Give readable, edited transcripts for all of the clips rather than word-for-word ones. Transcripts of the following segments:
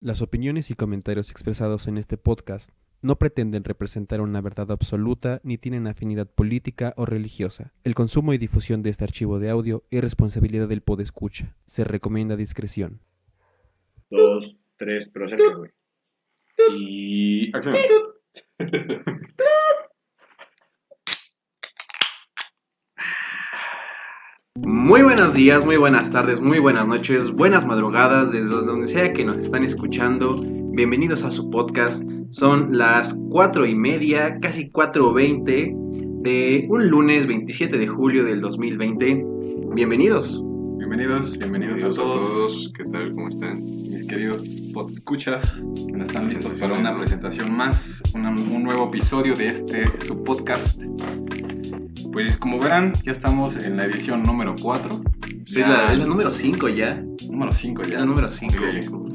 Las opiniones y comentarios expresados en este podcast no pretenden representar una verdad absoluta ni tienen afinidad política o religiosa. El consumo y difusión de este archivo de audio es responsabilidad del podescucha. Se recomienda discreción. 2, 3, pero cerca, güey. Y acción. Muy buenos días, muy buenas tardes, muy buenas noches, buenas madrugadas, desde donde sea que nos están escuchando. Bienvenidos a su podcast. Son las 4:30, casi 4:20 de un lunes 27 de julio del 2020. Bienvenidos. Bienvenidos a todos. ¿Qué tal? ¿Cómo están? Mis queridos escuchas que no están listos para una presentación más, un nuevo episodio de su podcast. Pues como verán, ya estamos en la edición número 4. Sí, es la número 5 ya. Número 5 ya. La número 5.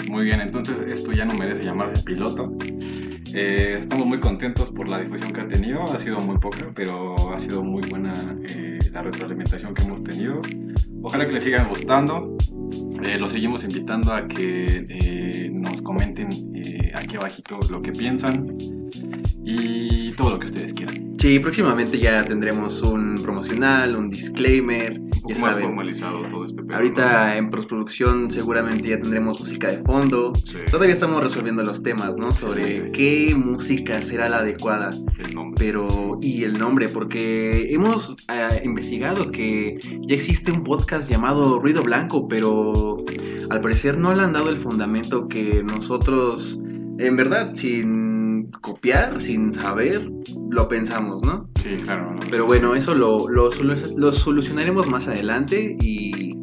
Muy bien, entonces esto ya no merece llamarse piloto. Estamos muy contentos por la difusión que ha tenido. Ha sido muy poca, pero ha sido muy buena la retroalimentación que hemos tenido. Ojalá que les sigan gustando. Los seguimos invitando a que nos comenten aquí abajito lo que piensan y todo lo que ustedes quieran. Sí, próximamente ya tendremos un promocional, un disclaimer. Un poco más formalizado todo este pedo. Ahorita en postproducción seguramente ya tendremos música de fondo. Sí. Todavía estamos resolviendo los temas, ¿no? Sobre qué música será la adecuada. El nombre. Y el nombre, porque hemos investigado que ya existe un podcast llamado Ruido Blanco, pero al parecer no le han dado el fundamento que nosotros, en verdad, sin copiar, sin saber, lo pensamos, ¿no? Sí, claro. Pero bueno, eso lo solucionaremos más adelante y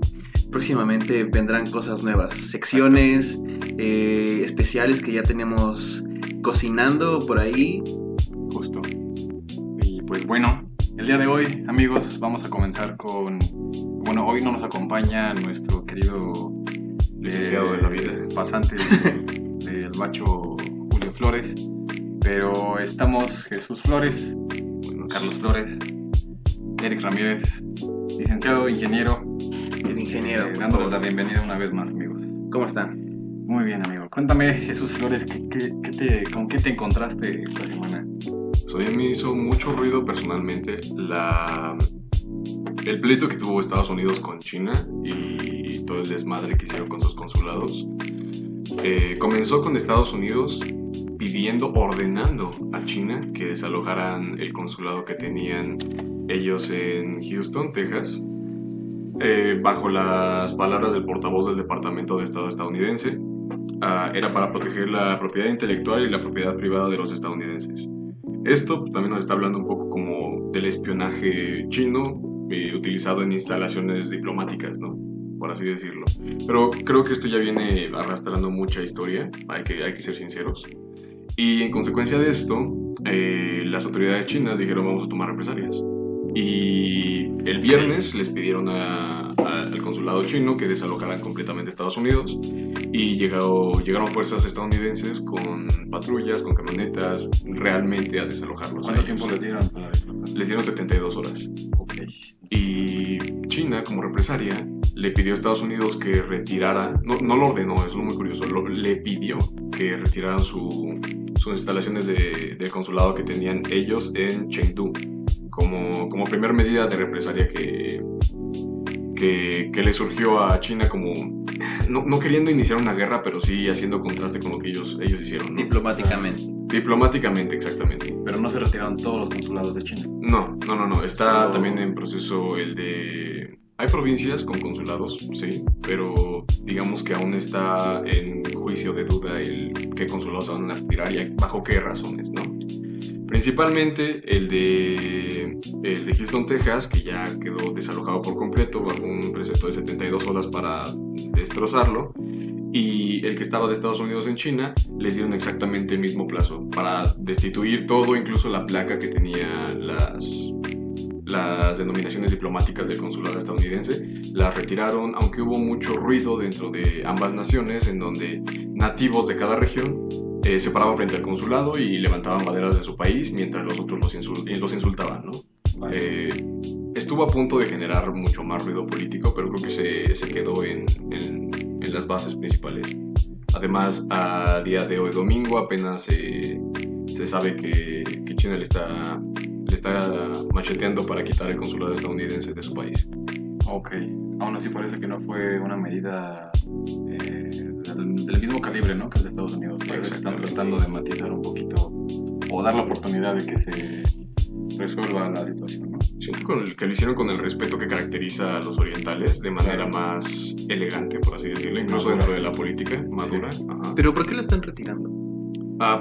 próximamente vendrán cosas nuevas, secciones especiales que ya tenemos cocinando por ahí. Justo. Y pues bueno, el día de hoy, amigos, vamos a comenzar con... Bueno, hoy no nos acompaña nuestro querido licenciado de la vida, pasante del bacho Julio Flores, pero estamos Jesús Flores, Carlos Flores, Eric Ramírez, licenciado ingeniero. El ingeniero. Dándoles la bienvenida una vez más, amigos. ¿Cómo están? Muy bien, amigo. Cuéntame, Jesús Flores, ¿con qué te encontraste esta semana? Pues a mí me hizo mucho ruido personalmente el pleito que tuvo Estados Unidos con China y todo el desmadre que hicieron con sus consulados. Comenzó con Estados Unidos ordenando a China que desalojaran el consulado que tenían ellos en Houston, Texas, bajo las palabras del portavoz del Departamento de Estado estadounidense. Era para proteger la propiedad intelectual y la propiedad privada de los estadounidenses. Esto también nos está hablando un poco como del espionaje chino utilizado en instalaciones diplomáticas, ¿no? Por así decirlo. Pero creo que esto ya viene arrastrando mucha historia, hay que ser sinceros. Y en consecuencia de esto, las autoridades chinas dijeron vamos a tomar represalias. Y el viernes les pidieron al consulado chino que desalojaran completamente Estados Unidos. Y llegaron fuerzas estadounidenses con patrullas, con camionetas, realmente a desalojarlos. ¿Cuánto tiempo les dieron para desalojar? Les dieron 72 horas. Ok. Y China, como represalia, le pidió a Estados Unidos que retirara, no lo ordenó, es muy curioso, le pidió que retiraran sus instalaciones del consulado que tenían ellos en Chengdu, como primer medida de represalia que le surgió a China, como no queriendo iniciar una guerra, pero sí haciendo contraste con lo que ellos hicieron, ¿no? Diplomáticamente, exactamente. Pero no se retiraron todos los consulados de China. No. Está también en proceso el de... Hay provincias con consulados, sí, pero digamos que aún está en juicio de duda el qué consulados se van a retirar y bajo qué razones, ¿no? Principalmente el de Houston, Texas, que ya quedó desalojado por completo bajo un precepto de 72 horas para destrozarlo. Y el que estaba de Estados Unidos en China, les dieron exactamente el mismo plazo para destituir todo, incluso la placa que tenía las denominaciones diplomáticas del consulado estadounidense. Las retiraron, aunque hubo mucho ruido dentro de ambas naciones, en donde nativos de cada región se paraban frente al consulado y levantaban banderas de su país mientras los otros los insultaban, ¿no? Estuvo a punto de generar mucho más ruido político, pero creo que se quedó en las bases principales. Además, a día de hoy, domingo, apenas se sabe que China le está macheteando para quitar el consulado estadounidense de su país. Ok, aún así parece que no fue una medida del mismo calibre, ¿no? Que el de Estados Unidos. Parece que están tratando de matizar un poquito o dar la oportunidad de que se resuelva la situación, ¿no? Siento que lo hicieron con el respeto que caracteriza a los orientales, de manera más elegante, por así decirlo, incluso dentro de la política, madura. Sí. Ajá. ¿Pero por qué lo están retirando?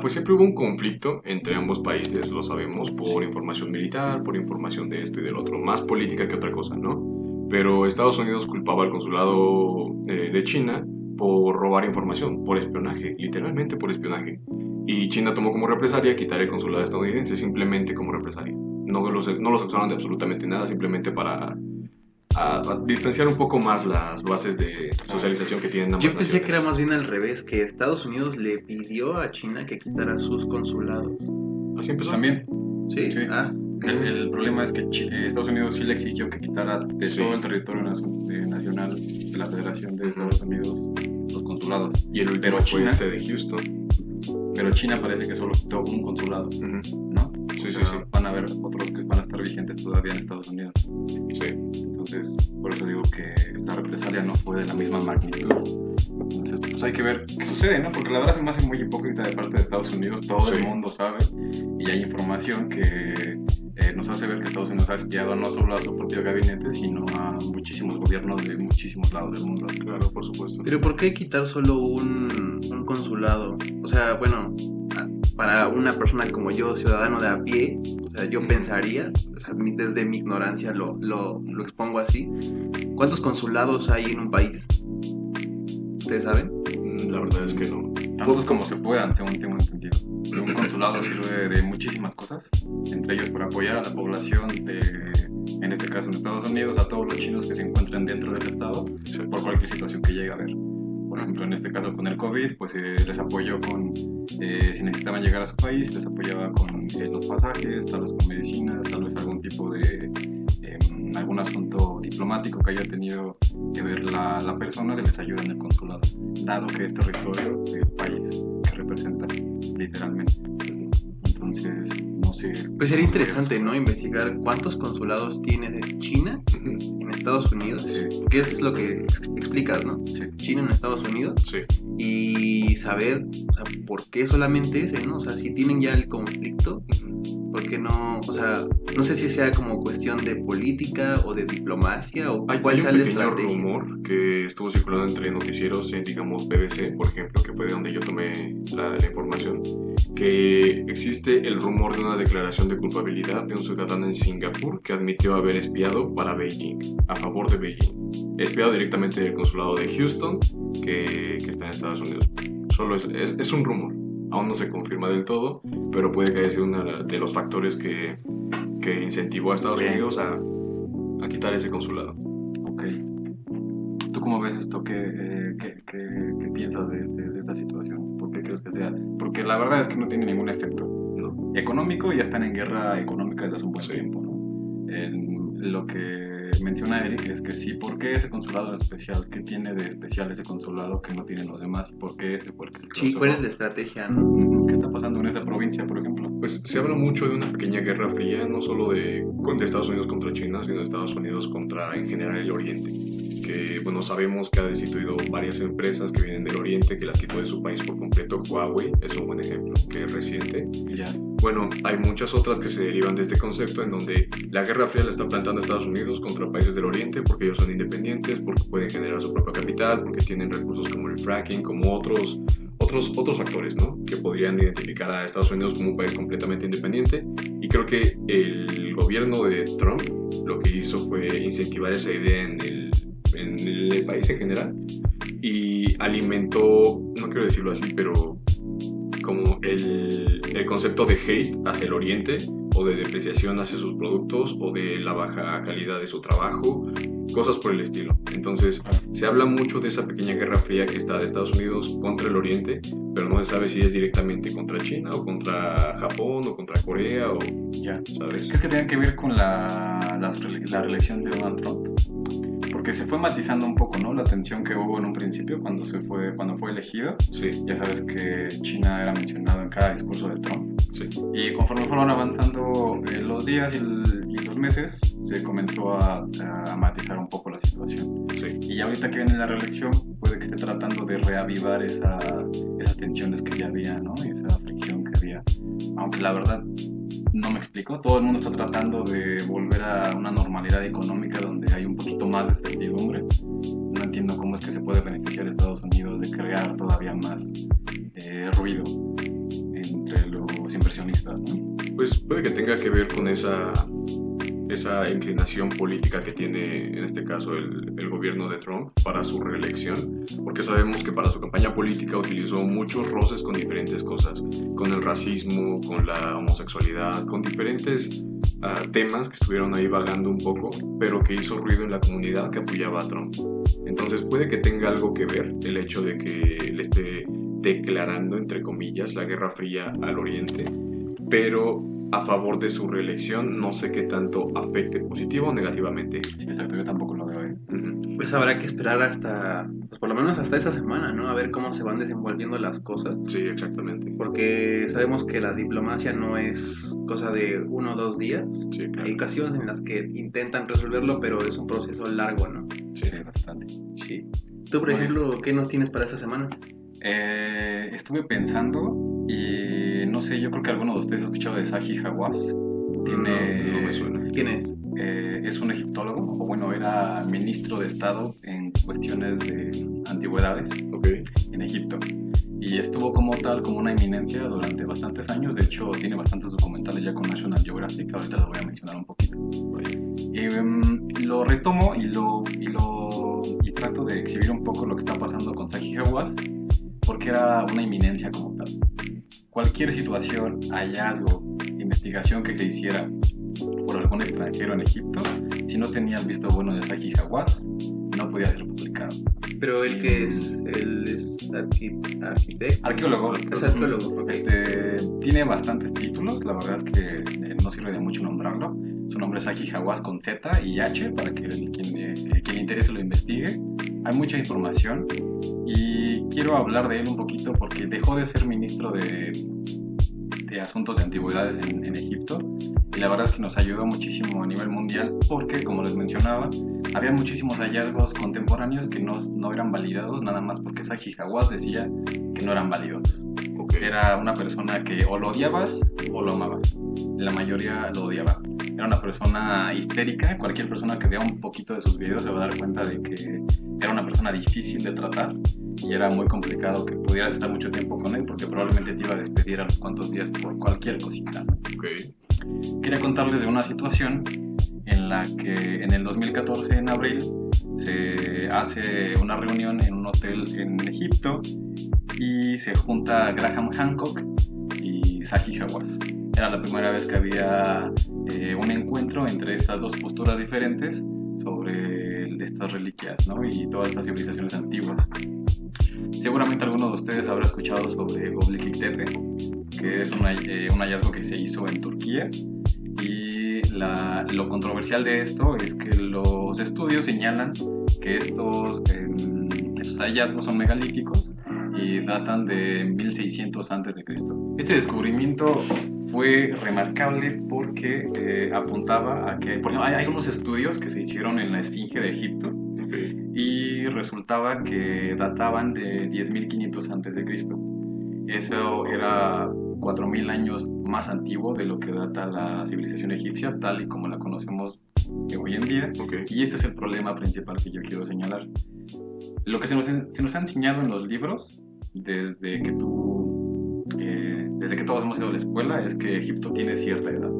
Pues siempre hubo un conflicto entre ambos países, lo sabemos, por información militar, por información de esto y del otro, más política que otra cosa, ¿no? Pero Estados Unidos culpaba al consulado de China por robar información, por espionaje, literalmente por espionaje. Y China tomó como represalia quitar el consulado estadounidense, simplemente como represalia. No los acusaron de absolutamente nada, simplemente para a distanciar un poco más las bases de socialización que tienen ambas Yo pensé naciones. que era más bien al revés, que Estados Unidos le pidió a China que quitara sus consulados. Así empezó. También, ¿Sí? Sí. Ah, el problema es que Estados Unidos sí le exigió que quitara de Sí. todo el territorio nacional de la Federación de Estados Unidos los consulados. Y el último Pero fue China- este de Houston. Pero China parece que solo quitó un consulado, Ujú. ¿no? Sí, O sí, sea, sí. Van a haber otros que van a estar vigentes todavía en Estados Unidos. Sí. Entonces, por eso digo que la represalia no fue de la misma magnitud. Entonces, pues hay que ver qué sucede, ¿no? Porque la verdad se me hace muy hipócrita de parte de Estados Unidos. Todo Sí. el mundo sabe y hay información que nos hace ver que Estados Unidos ha espiado no solo a su propio gabinete, sino a muchísimos gobiernos de muchísimos lados del mundo. Claro, por supuesto. pero ¿por qué quitar solo un consulado? O sea, bueno, para una persona como yo, ciudadano de a pie, o sea, yo pensaría, o sea, desde mi ignorancia lo expongo así, ¿cuántos consulados hay en un país? ¿Ustedes saben? La verdad es que no. Tantos como se puedan, según tengo entendido. Pero un consulado sirve de muchísimas cosas, entre ellos para apoyar a la población de, en este caso en Estados Unidos, a todos los chinos que se encuentran dentro del estado por cualquier situación que llegue a haber. Por ejemplo, en este caso con el COVID, pues les apoyó con, si necesitaban llegar a su país, les apoyaba con los pasajes, tal vez con medicinas, tal vez algún tipo de algún asunto diplomático que haya tenido que ver la persona, se les ayuda en el consulado, dado que es territorio del país que representa literalmente. Entonces, no sé. Pues sería interesante, ¿no? Investigar cuántos consulados tiene de China en Estados Unidos, Sí, que es lo que explicas, ¿no? sí. China en Estados Unidos, Sí. y saber, o sea, por qué solamente ese, ¿no? O sea, si tienen ya el conflicto, ¿por qué no? O sea, no sé si sea como cuestión de política o de diplomacia o Hay cuál sea un la pequeño estrategia. rumor que estuvo circulando entre noticieros, digamos BBC, por ejemplo, que fue de donde yo tomé la información, que existe el rumor de una declaración de culpabilidad de un ciudadano en Singapur que admitió haber espiado para Beijing, a favor de Beijing. Espiado directamente del consulado de Houston, que está en Estados Unidos. Solo es un rumor, aún no se confirma del todo, pero puede que haya sido uno de los factores que incentivó a Estados Unidos a quitar ese consulado. Ok. ¿Tú cómo ves esto? ¿Qué piensas de esta situación? ¿Por qué crees que sea? Porque la verdad es que no tiene ningún efecto, ¿no? Económico, ya están en guerra económica desde hace un buen Sí. tiempo, ¿no? Lo que menciona Eric es que sí, ¿por qué ese consulado especial? ¿Qué tiene de especial ese consulado que no tienen los demás? ¿Y por qué ese? Porque Sí, ¿cuál es la estrategia, no? ¿Qué está pasando en esa provincia, por ejemplo? Pues se habla mucho de una pequeña guerra fría, no solo de Estados Unidos contra China, sino de Estados Unidos contra en general el Oriente. Que bueno, sabemos que ha destituido varias empresas que vienen del Oriente, que las quitó de su país por completo. Huawei es un buen ejemplo, que es reciente. Ya. Bueno, hay muchas otras que se derivan de este concepto en donde la Guerra Fría la está plantando Estados Unidos contra países del Oriente porque ellos son independientes, porque pueden generar su propio capital, porque tienen recursos como el fracking, como otros factores, ¿no? Que podrían identificar a Estados Unidos como un país completamente independiente. Y creo que el gobierno de Trump lo que hizo fue incentivar esa idea en el país en general y alimentó, no quiero decirlo así, pero como el concepto de hate hacia el Oriente o de depreciación hacia sus productos o de la baja calidad de su trabajo, cosas por el estilo. Entonces se habla mucho de esa pequeña guerra fría que está de Estados Unidos contra el Oriente, pero no se sabe si es directamente contra China o contra Japón o contra Corea o, Ya. ¿sabes? ¿Crees que tenga que ver con la reelección de Donald Trump? porque se fue matizando un poco, ¿no? La tensión que hubo en un principio cuando fue elegido. Sí, Ya sabes que China era mencionado en cada discurso de Trump. sí. Y conforme fueron avanzando los días y los meses, se comenzó a matizar un poco la situación. Sí. Y ahorita que viene la reelección, puede que esté tratando de reavivar esas tensiones que ya había, ¿no? Esa fricción que había. Aunque la verdad no me explico, todo el mundo está tratando de volver a una normalidad económica donde hay un poquito más de certidumbre. No entiendo cómo es que se puede beneficiar a Estados Unidos de crear todavía más ruido entre los inversionistas, ¿no? Pues puede que tenga que ver con esa inclinación política que tiene en este caso el gobierno de Trump para su reelección, porque sabemos que para su campaña política utilizó muchos roces con diferentes cosas, con el racismo, con la homosexualidad, con diferentes temas que estuvieron ahí vagando un poco, pero que hizo ruido en la comunidad que apoyaba a Trump. Entonces puede que tenga algo que ver el hecho de que le esté declarando, entre comillas, la Guerra Fría al Oriente, pero a favor de su reelección. No sé qué tanto afecte positivo o negativamente. Sí, exacto, yo tampoco lo veo, ¿eh? Uh-huh. Pues habrá que esperar hasta, pues por lo menos hasta esta semana, ¿no? A ver cómo se van desenvolviendo las cosas. Sí, exactamente. Porque sabemos que la diplomacia no es cosa de 1 o 2 días. Sí, claro. Hay ocasiones en las que intentan resolverlo, pero es un proceso largo, ¿no? Sí. Sí, bastante. Sí. Tú, por ejemplo, ¿qué nos tienes para esta semana? Estuve pensando y no sé, yo creo que alguno de ustedes ha escuchado de Zahi Hawass. No me suena. ¿Quién es? Es un egiptólogo, o bueno, era ministro de Estado en cuestiones de antigüedades Ok. en Egipto. Y estuvo como tal, como una eminencia durante bastantes años. De hecho, tiene bastantes documentales ya con National Geographic. Ahorita los voy a mencionar un poquito. Lo retomo y trato de exhibir un poco lo que está pasando con Zahi Hawass, porque era una eminencia como tal. Cualquier situación, hallazgo, investigación que se hiciera por algún extranjero en Egipto, si no tenía el visto bueno de Zahi Hawass, no podía ser publicado. Pero él que es arquitecto. Arqueólogo. Es arqueólogo, ok. Tiene bastantes títulos, la verdad es que no sirve de mucho nombrarlo. Su nombre es Zahi Hawass con Z y H para que quien le interese lo investigue. Hay mucha información y quiero hablar de él un poquito porque dejó de ser ministro de Asuntos de Antigüedades en Egipto, y la verdad es que nos ayudó muchísimo a nivel mundial porque, como les mencionaba, había muchísimos hallazgos contemporáneos que no eran validados nada más porque Zahi Hawass decía que no eran válidos. Ok. Era una persona que o lo odiabas o lo amabas. La mayoría lo odiaba. Era una persona histérica. Cualquier persona que vea un poquito de sus videos se va a dar cuenta de que era una persona difícil de tratar y era muy complicado que pudieras estar mucho tiempo con él porque probablemente te iba a despedir a los cuantos días por cualquier cosita, ¿no? Ok. Quería contarles de una situación en la que en el 2014, en abril, se hace una reunión en un hotel en Egipto y se junta Graham Hancock y Zahi Hawass. Era la primera vez que había un encuentro entre estas dos posturas diferentes sobre estas reliquias, ¿no? Y todas estas civilizaciones antiguas. Seguramente alguno de ustedes habrá escuchado sobre Göbekli Tepe, que es un hallazgo que se hizo en Turquía. Y lo controversial de esto es que los estudios señalan que estos hallazgos son megalíticos y datan de 1600 a.C. Este descubrimiento fue remarcable porque apuntaba a que, por ejemplo, hay unos estudios que se hicieron en la Esfinge de Egipto, Okay. y resultaba que databan de 10.500 a.C. Eso era 4.000 años más antiguo de lo que data la civilización egipcia, tal y como la conocemos hoy en día. Okay. Y este es el problema principal que yo quiero señalar. Lo que se nos ha enseñado en los libros, desde que todos hemos ido a la escuela, es que Egipto tiene cierta edad.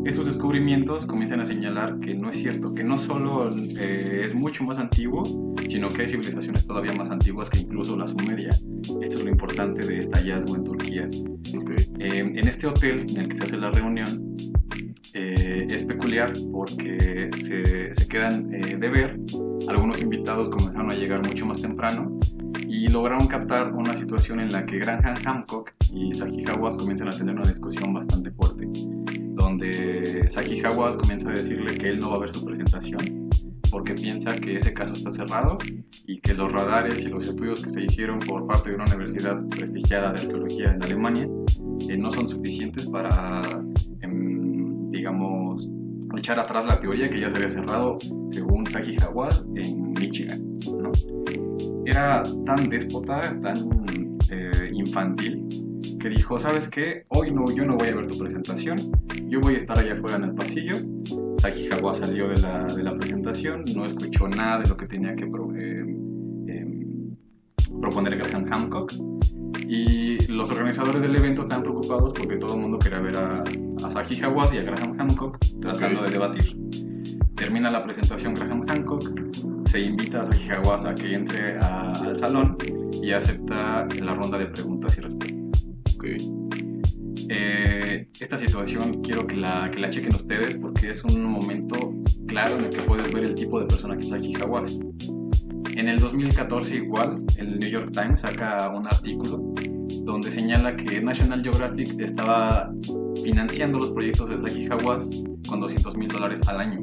Estos descubrimientos comienzan a señalar que no es cierto, que no solo es mucho más antiguo, sino que hay civilizaciones todavía más antiguas que incluso la Sumeria. Esto es lo importante de este hallazgo en Turquía. Okay. En este hotel en el que se hace la reunión, es peculiar porque se quedan de ver. Algunos invitados comenzaron a llegar mucho más temprano y lograron captar una situación en la que Graham Hancock y Zahi Hawass comienzan a tener una discusión bastante fuerte, donde Zahi Hawass comienza a decirle que él no va a ver su presentación, porque piensa que ese caso está cerrado y que los radares y los estudios que se hicieron por parte de una universidad prestigiada de arqueología en Alemania no son suficientes para, digamos, echar atrás la teoría que ya se había cerrado según Zahi Hawass en Michigan, ¿no? Era tan déspota, tan infantil, que dijo, ¿sabes qué? Hoy no, yo no voy a ver tu presentación, yo voy a estar allá afuera en el pasillo. Zahi Hawass salió de la presentación, no escuchó nada de lo que tenía que proponer Graham Hancock, y los organizadores del evento estaban preocupados porque todo el mundo quería ver a Zahi Hawass y a Graham Hancock tratando de debatir. Termina la presentación Graham Hancock, se invita a Zahi Hawass a que entre al salón y acepta la ronda de preguntas y respuestas. Esta situación quiero que la chequen ustedes porque es un momento claro en el que puedes ver el tipo de persona que es Zahi Hawass. En el 2014 igual, el New York Times saca un artículo donde señala que National Geographic estaba financiando los proyectos de Zahi Hawass con $200,000 al año.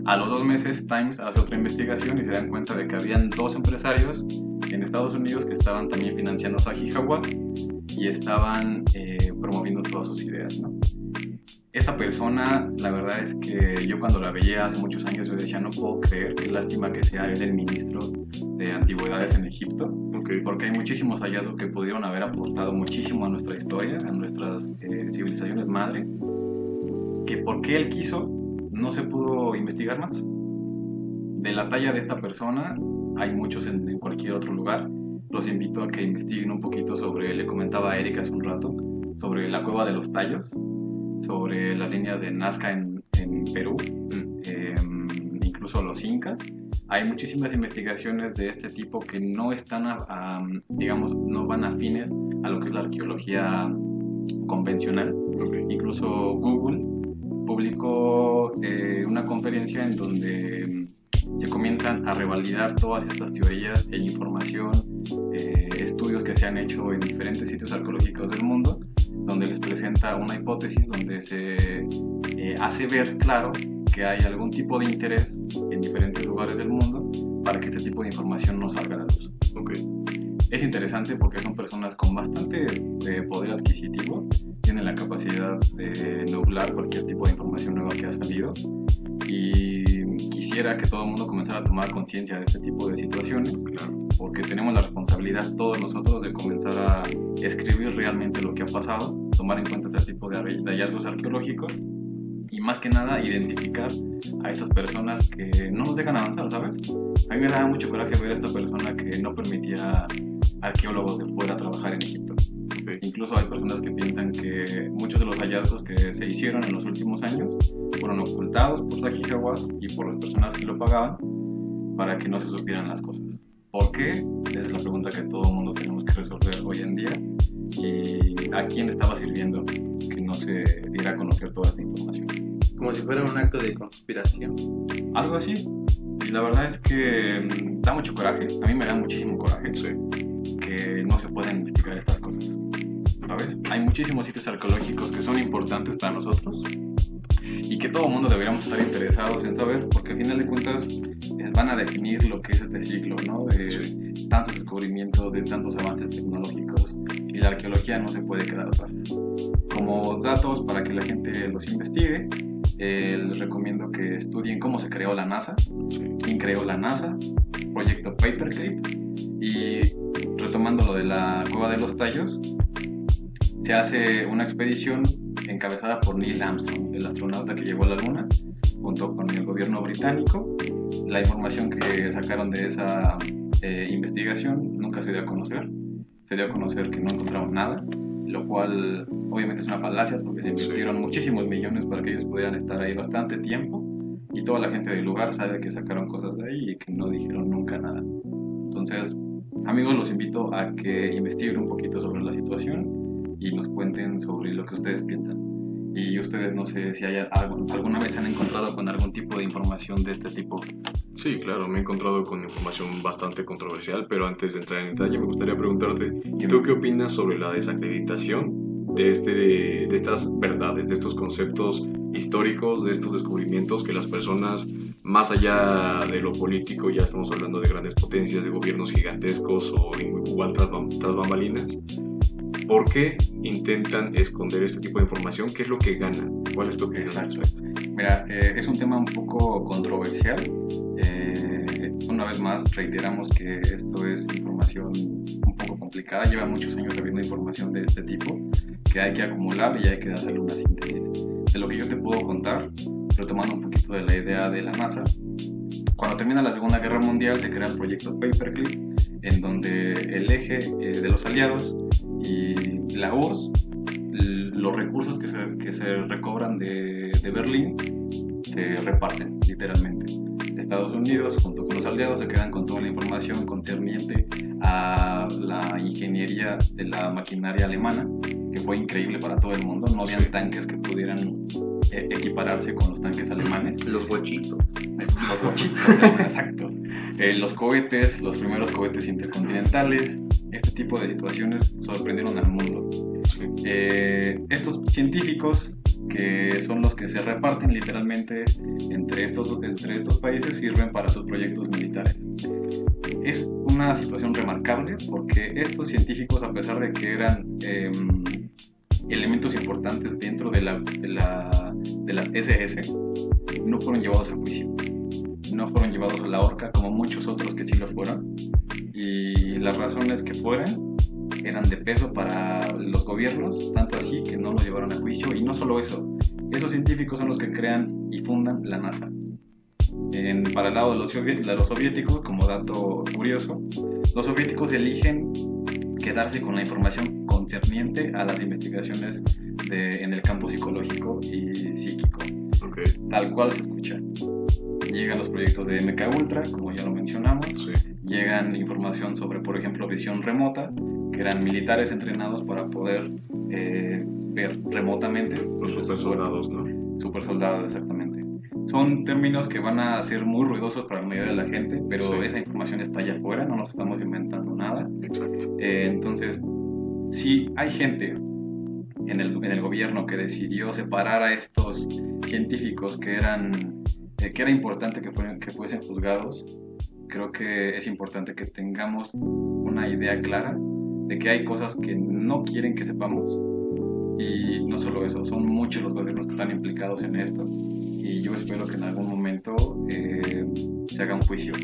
A los 2 meses, Times hace otra investigación y se dan cuenta de que habían 2 empresarios en Estados Unidos que estaban también financiando a Zahi Hawass y estaban promoviendo todas sus ideas, ¿no? Esta persona, la verdad es que yo cuando la veía hace muchos años, yo decía, no puedo creer, qué lástima que sea él el ministro de antigüedades en Egipto, porque hay muchísimos hallazgos que pudieron haber aportado muchísimo a nuestra historia, a nuestras civilizaciones madre, que porque él quiso, no se pudo investigar más. De la talla de esta persona, hay muchos en cualquier otro lugar. Los invito a que investiguen un poquito sobre, le comentaba a Erika hace un rato, sobre la Cueva de los Tallos, sobre las líneas de Nazca en Perú, incluso los incas. Hay muchísimas investigaciones de este tipo que no están, digamos, no van afines a lo que es la arqueología convencional. Incluso Google publicó una conferencia en donde se comienzan a revalidar todas estas teorías e información, estudios que se han hecho en diferentes sitios arqueológicos del mundo, donde les presenta una hipótesis donde se hace ver claro que hay algún tipo de interés en diferentes lugares del mundo para que este tipo de información no salga a la luz. Es interesante porque son personas con bastante poder adquisitivo, tienen la capacidad de nublar cualquier tipo de información nueva que ha salido, y quisiera que todo el mundo comenzara a tomar conciencia de este tipo de situaciones, porque tenemos la responsabilidad todos nosotros de comenzar a escribir realmente lo que ha pasado, tomar en cuenta este tipo de hallazgos arqueológicos y más que nada identificar a estas personas que no nos dejan avanzar, ¿sabes? A mí me da mucho coraje ver a esta persona que no permitía arqueólogos de fuera trabajar en Egipto. Incluso hay personas que piensan que muchos de los hallazgos que se hicieron en los últimos años fueron ocultados por Zahi Hawass y por las personas que lo pagaban para que no se supieran las cosas. ¿Por qué? Esa es la pregunta que todo el mundo tenemos que resolver hoy en día. ¿Y a quién estaba sirviendo que no se diera a conocer toda esta información? Como si fuera un acto de conspiración. Algo así. Y la verdad es que da mucho coraje. A mí me da muchísimo coraje que no se puedan investigar estas cosas, ¿sabes? Hay muchísimos sitios arqueológicos que son importantes para nosotros y que todo el mundo deberíamos estar interesados en saber, porque al final de cuentas van a definir lo que es este siglo, ¿no? De tantos descubrimientos, de tantos avances tecnológicos, y la arqueología no se puede quedar atrás. Como datos para que la gente los investigue, les recomiendo que estudien cómo se creó la NASA, quién creó la NASA, proyecto Paperclip, y retomando lo de la Cueva de los Tallos, se hace una expedición encabezada por Neil Armstrong, el astronauta que llegó a la Luna, junto con el gobierno británico. La información que sacaron de esa investigación nunca se dio a conocer. Se dio a conocer que no encontraron nada, lo cual obviamente es una falacia porque se invirtieron muchísimos millones para que ellos pudieran estar ahí bastante tiempo, y toda la gente del lugar sabe que sacaron cosas de ahí y que no dijeron nunca nada. Entonces, amigos, los invito a que investiguen un poquito sobre la situación y nos cuenten sobre lo que ustedes piensan. Y ustedes, no sé si alguna vez han encontrado con algún tipo de información de este tipo. Sí, claro, me he encontrado con información bastante controversial, pero antes de entrar en detalle me gustaría preguntarte, ¿tú qué opinas sobre la desacreditación de estas verdades, de estos conceptos históricos, de estos descubrimientos que las personas más allá de lo político, ya estamos hablando de grandes potencias, de gobiernos gigantescos o igual tras bambalinas. ¿Por qué intentan esconder este tipo de información? ¿Qué es lo que ganan? ¿Cuál es tu opinión? Exacto. Mira, es un tema un poco controversial. Una vez más, reiteramos que esto es información un poco complicada. Lleva muchos años habiendo información de este tipo que hay que acumular y hay que hacerle una síntesis. De lo que yo te puedo contar, retomando un poquito de la idea de la NASA, cuando termina la Segunda Guerra Mundial se crea el proyecto Paperclip, en donde el eje de los aliados y la URSS, los recursos que se recobran de Berlín, se reparten literalmente. Estados Unidos junto con los aliados se quedan con toda la información concerniente a la ingeniería de la maquinaria alemana, que fue increíble para todo el mundo. No habían tanques que pudieran equipararse con los tanques alemanes. Los bochitos. Los bochitos, exacto. Los cohetes, los primeros cohetes intercontinentales, este tipo de situaciones sorprendieron al mundo. Estos científicos, que son los que se reparten literalmente entre estos países, sirven para sus proyectos militares. Es una situación remarcable porque estos científicos, a pesar de que eran elementos importantes dentro de las SS, no fueron llevados a juicio, no fueron llevados a la horca como muchos otros que sí lo fueron, y las razones que fueran eran de peso para los gobiernos, tanto así que no los llevaron a juicio. Y no solo eso, esos científicos son los que crean y fundan la NASA. Para el lado de los soviéticos, como dato curioso, los soviéticos eligen quedarse con la información concerniente a las investigaciones en el campo psicológico y psíquico, tal cual se escucha. Llegan los proyectos de MKUltra, como ya lo mencionamos. Llegan información sobre, por ejemplo, visión remota, que eran militares entrenados para poder ver remotamente. Los supersoldados, ¿no? Supersoldados, exactamente. Son términos que van a ser muy ruidosos para la mayoría de la gente, pero esa información está allá afuera, no nos estamos inventando nada. Exacto. Entonces, si hay gente en el gobierno que decidió separar a estos científicos que era importante que fuesen juzgados, creo que es importante que tengamos una idea clara de que hay cosas que no quieren que sepamos. Y no solo eso, son muchos los gobiernos que están implicados en esto, y yo espero que en algún momento se haga un juicio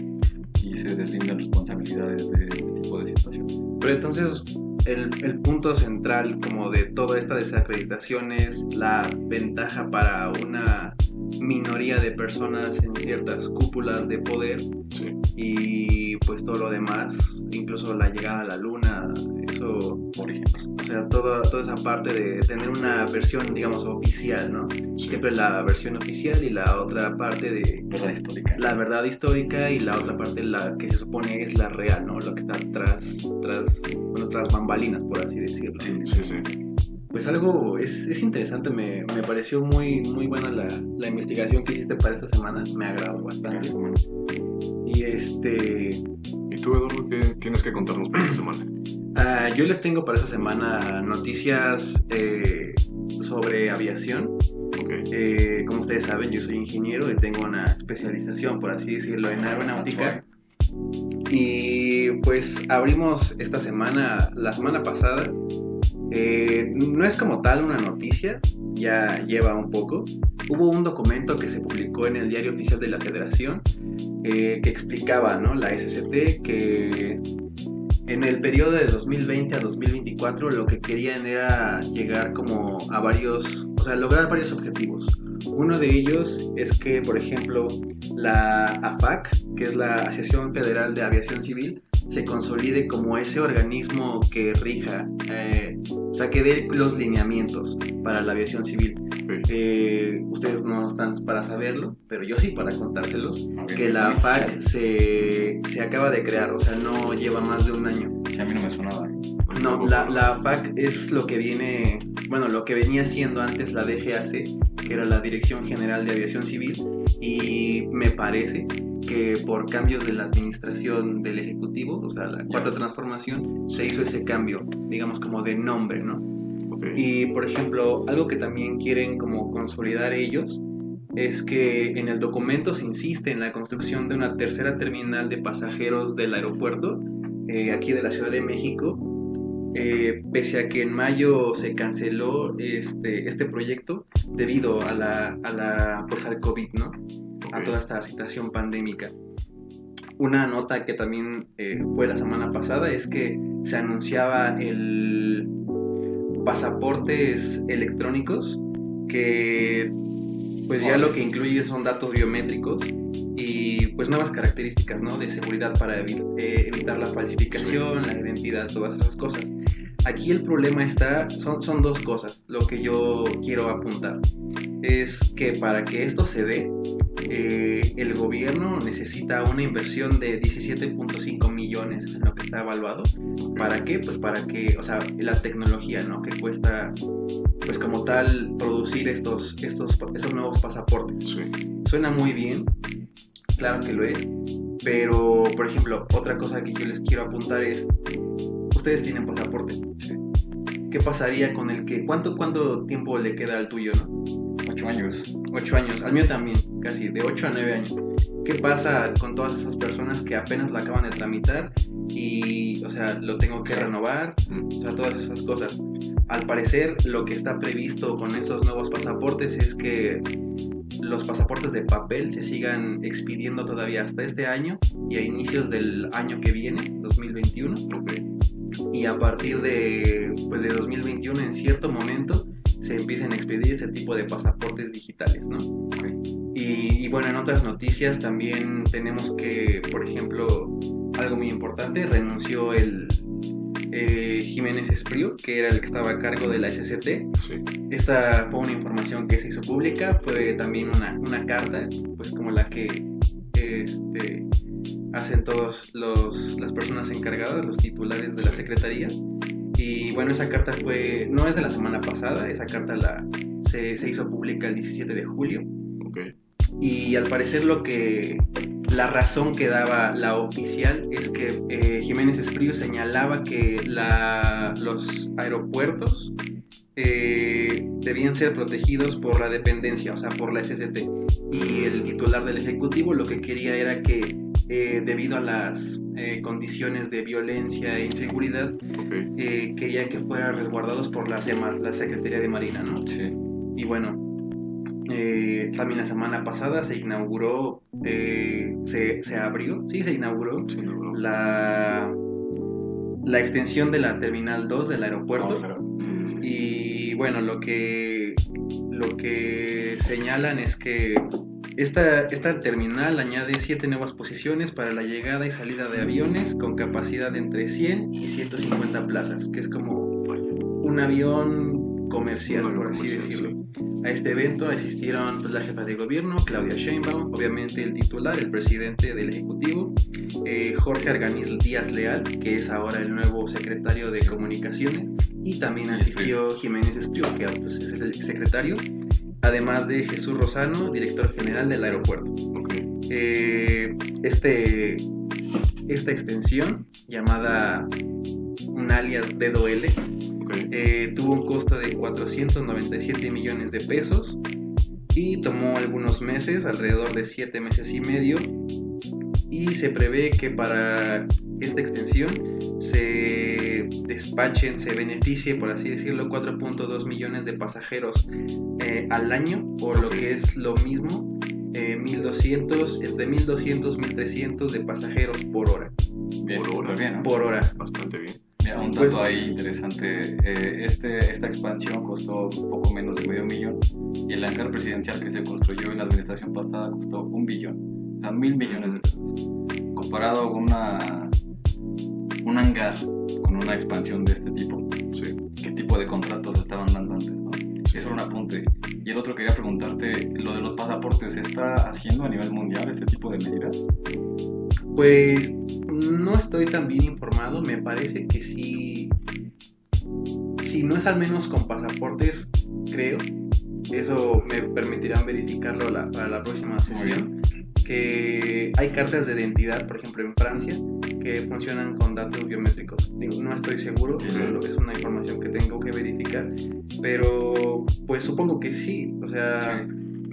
y se deslinden responsabilidades de este tipo de situaciones. Pero entonces el punto central como de toda esta desacreditación es la ventaja para una minoría de personas en ciertas cúpulas de poder, y pues todo lo demás, incluso la llegada a la luna, eso, por ejemplo, o sea, toda esa parte de tener una versión, digamos, oficial, ¿no? Siempre la versión oficial y la otra parte de verdad histórica. La verdad histórica, y la otra parte la que se supone es la real, ¿no? Lo que está tras bambalinas, por así decirlo. Sí. Pues algo es interesante, me pareció muy buena la investigación que hiciste para esta semana, me agradó bastante. ¿Y tú, Eduardo, qué tienes que contarnos para esta semana? Yo les tengo para esta semana noticias sobre aviación. Como ustedes saben, yo soy ingeniero y tengo una especialización, por así decirlo, en aeronáutica. Y pues abrimos esta semana, la semana pasada. No es como tal una noticia, ya lleva un poco. Hubo un documento que se publicó en el Diario Oficial de la Federación que explicaba, ¿no?, la SCT, que en el periodo de 2020 a 2024 lo que querían era llegar como a lograr varios objetivos. Uno de ellos es que, por ejemplo, la AFAC, que es la Asociación Federal de Aviación Civil, se consolide como ese organismo que rija, que dé los lineamientos para la aviación civil. Ustedes no están para saberlo, pero yo sí para contárselos, que la AFAC se acaba de crear, o sea, no lleva más de un año. A mí no me sonaba. No, la AFAC es lo que venía siendo antes la DGAC, que era la Dirección General de Aviación Civil, y me parece que por cambios de la administración del Ejecutivo, o sea, la cuarta transformación, se hizo ese cambio, digamos, como de nombre, ¿no? Y, por ejemplo, algo que también quieren como consolidar ellos es que en el documento se insiste en la construcción de una tercera terminal de pasajeros del aeropuerto, aquí de la Ciudad de México, pese a que en mayo se canceló este proyecto debido pues al COVID, ¿no? A toda esta situación pandémica. Una nota que también fue la semana pasada es que se anunciaba el pasaportes electrónicos, que pues ya lo que incluye son datos biométricos y pues nuevas características, ¿no? De seguridad para evitar la falsificación, la identidad, todas esas cosas. Aquí el problema son dos cosas. Lo que yo quiero apuntar es que para que esto se dé, el gobierno necesita una inversión de 17.5 millones, es lo que está evaluado. ¿Para qué? Pues para que, o sea, la tecnología, ¿no? Que cuesta, pues como tal, producir estos nuevos pasaportes. Sí. Suena muy bien, claro que lo es, pero, por ejemplo, otra cosa que yo les quiero apuntar es, ustedes tienen pasaporte. Sí. ¿Qué pasaría con el que, cuánto tiempo le queda al tuyo, no? 8 años. 8 años, al mío también, casi, de 8 a 9 años. ¿Qué pasa con todas esas personas que apenas lo acaban de tramitar y, o sea, lo tengo que renovar? O sea, todas esas cosas. Al parecer, lo que está previsto con esos nuevos pasaportes es que los pasaportes de papel se sigan expidiendo todavía hasta este año y a inicios del año que viene, 2021. Y a partir de 2021, en cierto momento, se empiecen a expedir ese tipo de pasaportes digitales, ¿no? Y bueno, en otras noticias también tenemos que, por ejemplo, algo muy importante, renunció el Jiménez Espriu, que era el que estaba a cargo de la SCT. Sí. Esta fue una información que se hizo pública, fue también una carta, pues como la que hacen todas las personas encargadas, los titulares de la secretaría. Y bueno, esa carta no es de la semana pasada, esa carta se hizo pública el 17 de julio. Okay. Y al parecer la razón que daba la oficial es que Jiménez Espriu señalaba que los aeropuertos debían ser protegidos por la dependencia, o sea, por la SCT. Y el titular del Ejecutivo lo que quería era que debido a las condiciones de violencia e inseguridad, quería que fueran resguardados por la Secretaría de Marina, ¿no? Sí. Y bueno, también la semana pasada se inauguró, se inauguró la extensión de la Terminal 2 del aeropuerto. Claro. Y bueno, lo que señalan es que esta terminal añade 7 nuevas posiciones para la llegada y salida de aviones con capacidad de entre 100 y 150 plazas, que es como un avión comercial, por así decirlo. A este evento asistieron la jefa de gobierno, Claudia Sheinbaum, obviamente el titular, el presidente del Ejecutivo, Jorge Arganiz Díaz Leal, que es ahora el nuevo secretario de Comunicaciones, y también asistió Jiménez Espriu, que pues, es el secretario, además de Jesús Rosano, director general del aeropuerto. Esta extensión, llamada un alias DDL, tuvo un costo de 497 millones de pesos y tomó algunos meses, alrededor de 7 meses y medio, y se prevé que para esta extensión se beneficie, por así decirlo, 4.2 millones de pasajeros al año, o lo que es lo mismo, entre 1.200 y 1.300 de pasajeros por hora. Bien, Por hora. Bien, ¿no? Por hora. Bastante bien. Mira, un dato ahí interesante. Esta expansión costó poco menos de $500,000 y el hangar presidencial que se construyó en la administración pasada costó $1 billón. O sea, $1,000 millones de pesos. Comparado con un hangar con una expansión de este tipo. Sí. ¿Qué tipo de contratos estaban dando antes, no? Eso era un apunte. Y el otro, quería preguntarte, lo de los pasaportes, ¿se está haciendo a nivel mundial este tipo de medidas? Pues no estoy tan bien informado, me parece que sí. Si no es al menos con pasaportes, creo. Eso me permitirán verificarlo para la próxima sesión. Que hay cartas de identidad, por ejemplo en Francia, que funcionan con datos biométricos. No estoy seguro, solo es una información que tengo que verificar, pero pues supongo que sí. O sea,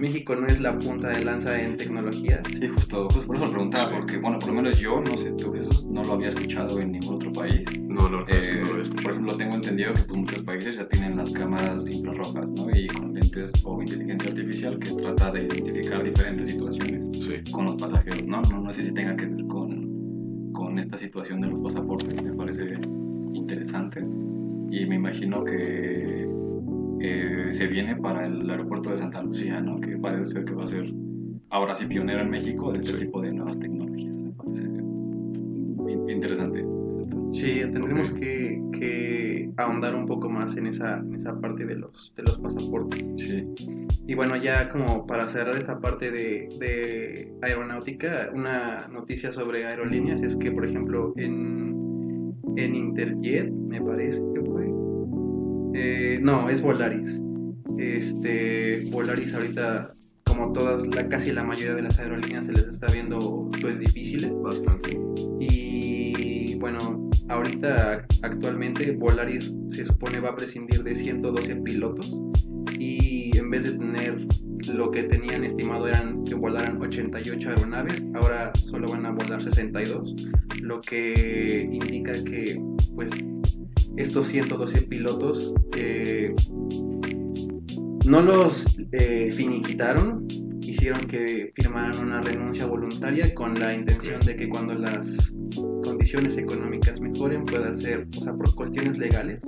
México no es la punta de lanza en tecnología. Sí, justo por eso lo preguntaba, Sí. porque, bueno, por lo menos yo, no sé tú, Jesús, no lo había escuchado en ningún otro país. No, la verdad es que no lo había Por escuchado. ejemplo, tengo entendido que pues, muchos países ya tienen las cámaras infrarrojas, ¿no? Y con lentes o inteligencia artificial que trata de identificar diferentes situaciones Sí. con los pasajeros, ¿no? No sé si tenga que ver con esta situación de los pasaportes, me parece interesante. Y me imagino que se viene para el aeropuerto de Santa Lucía, ¿no? Que parece ser que va a ser ahora sí pionero en México de este Sí. tipo de nuevas tecnologías. Me parece interesante. Sí, tendremos Ok. que ahondar un poco más en esa parte de los pasaportes. Sí. Y bueno, ya como para cerrar esta parte de aeronáutica, una noticia sobre aerolíneas es que, por ejemplo, en Interjet, me parece que fue, no, es Volaris. Volaris ahorita, como casi la mayoría de las aerolíneas, se les está viendo pues difíciles. Bastante. Y bueno, ahorita actualmente Volaris se supone va a prescindir de 112 pilotos y en vez de tener lo que tenían estimado eran que volaran 88 aeronaves, ahora solo van a volar 62, lo que indica que pues estos 112 pilotos no los finiquitaron, hicieron que firmaran una renuncia voluntaria con la intención de que cuando las condiciones económicas mejoren puedan ser, o sea, por cuestiones legales,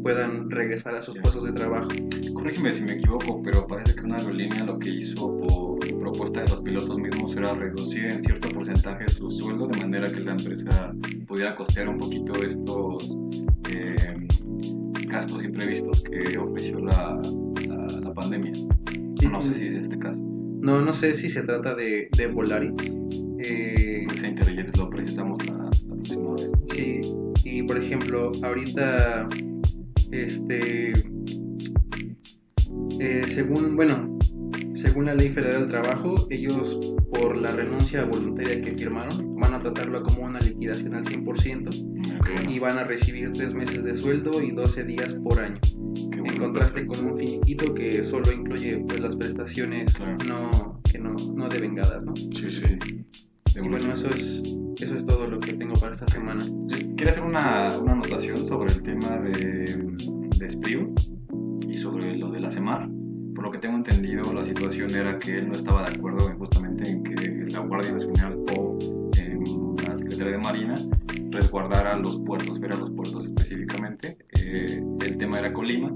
puedan regresar a sus puestos de trabajo. Corrígeme si me equivoco, pero parece que una aerolínea lo que hizo por propuesta de los pilotos mismos era reducir en cierto porcentaje su sueldo de manera que la empresa pudiera costear un poquito estos gastos imprevistos que ofreció la pandemia. No sé si es este caso. No sé si se trata de Volaris. Ese Interjet lo precisamos la próxima vez. Sí, y por ejemplo, ahorita, según la Ley Federal del Trabajo, ellos por la renuncia voluntaria que firmaron, van a tratarlo como una liquidación al 100% y van a recibir 3 meses de sueldo y 12 días por año. En contraste con un finiquito que solo incluye pues, las prestaciones Claro. no devengadas, ¿no? Sí. Y bueno, eso es todo lo que tengo para esta semana. Quería hacer una anotación sobre el tema de Espriu y sobre lo de la CEMAR. Por lo que tengo entendido, la situación era que él no estaba de acuerdo justamente en que la Guardia Nacional o la Secretaría de Marina resguardara los puertos, ver a los puertos específicamente. El tema era Colima,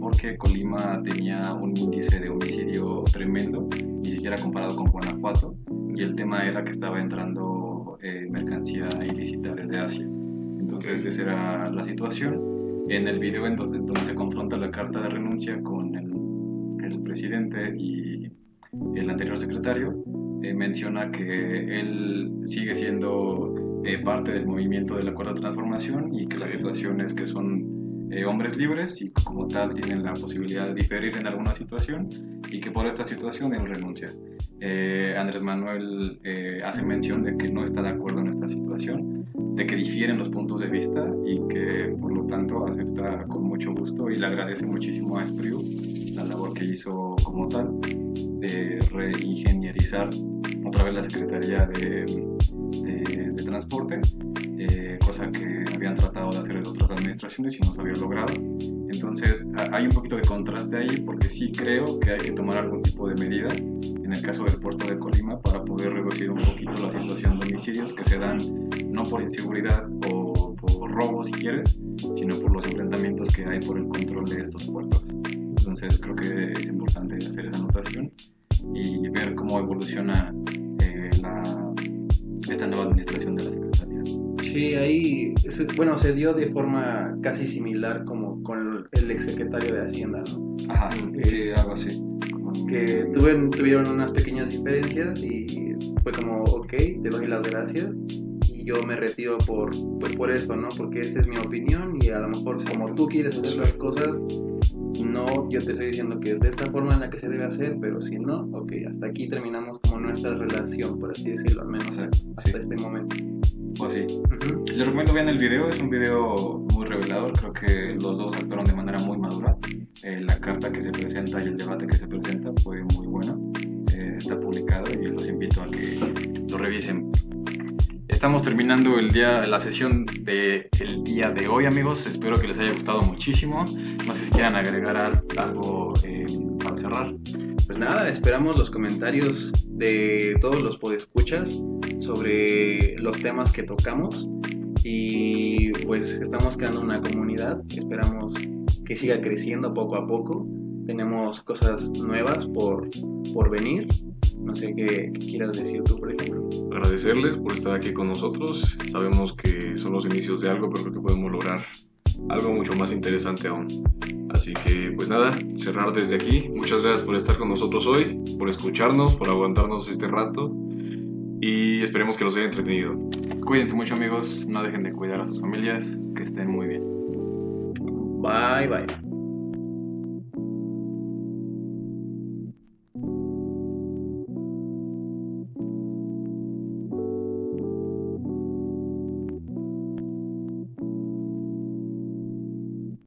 porque Colima tenía un índice de homicidio tremendo, ni siquiera comparado con Guanajuato, y el tema era que estaba entrando mercancía ilícita desde Asia. Entonces esa era la situación. En el video donde se confronta la carta de renuncia con el presidente y el anterior secretario, menciona que él sigue siendo parte del movimiento de la Cuarta Transformación y que la situación es que son hombres libres y como tal tienen la posibilidad de diferir en alguna situación y que por esta situación él renuncia. Andrés Manuel hace mención de que no está de acuerdo en esta situación, de que difieren los puntos de vista y que por lo tanto acepta con mucho gusto y le agradece muchísimo a Espriu la labor que hizo como tal de reingenierizar otra vez la Secretaría de Transporte, cosa que habían tratado de hacer en otras administraciones y no se había logrado. Entonces hay un poquito de contraste ahí porque sí creo que hay que tomar algún tipo de medida en el caso del puerto de Colima para poder reducir un poquito la situación de homicidios que se dan no por inseguridad o por robo si quieres, sino por los enfrentamientos que hay por el control de estos puertos. Entonces creo que es importante hacer esa anotación y ver cómo evoluciona esta nueva administración de la Secretaría. Sí, ahí, se dio de forma casi similar como con el exsecretario de Hacienda, ¿no? Ajá, algo así. Que tuvieron unas pequeñas diferencias y fue como, ok, te doy las gracias y yo me retiro por esto, ¿no? Porque esta es mi opinión y a lo mejor como tú quieres hacer las cosas, no, yo te estoy diciendo que es de esta forma en la que se debe hacer, pero si no, ok, hasta aquí terminamos como nuestra relación, por así decirlo, al menos hasta este momento. O sí. Uh-huh. Les recomiendo vean el video, es un video muy revelador. Creo que los dos actuaron de manera muy madura. La carta que se presenta y el debate que se presenta fue muy bueno. Está publicado y los invito a que lo revisen. Estamos terminando la sesión del día de hoy, amigos. Espero que les haya gustado muchísimo. No sé si quieran agregar algo para cerrar. Pues nada, esperamos los comentarios de todos los podescuchas sobre los temas que tocamos y pues estamos creando una comunidad. Esperamos que siga creciendo poco a poco. Tenemos cosas nuevas por venir. No sé qué quieras decir tú, por ejemplo. Agradecerles por estar aquí con nosotros. Sabemos que son los inicios de algo, pero creo que podemos lograr algo mucho más interesante aún. Así que, pues nada, cerrar desde aquí. Muchas gracias por estar con nosotros hoy, por escucharnos, por aguantarnos este rato y esperemos que los haya entretenido. Cuídense mucho, amigos. No dejen de cuidar a sus familias. Que estén muy bien. Bye, bye.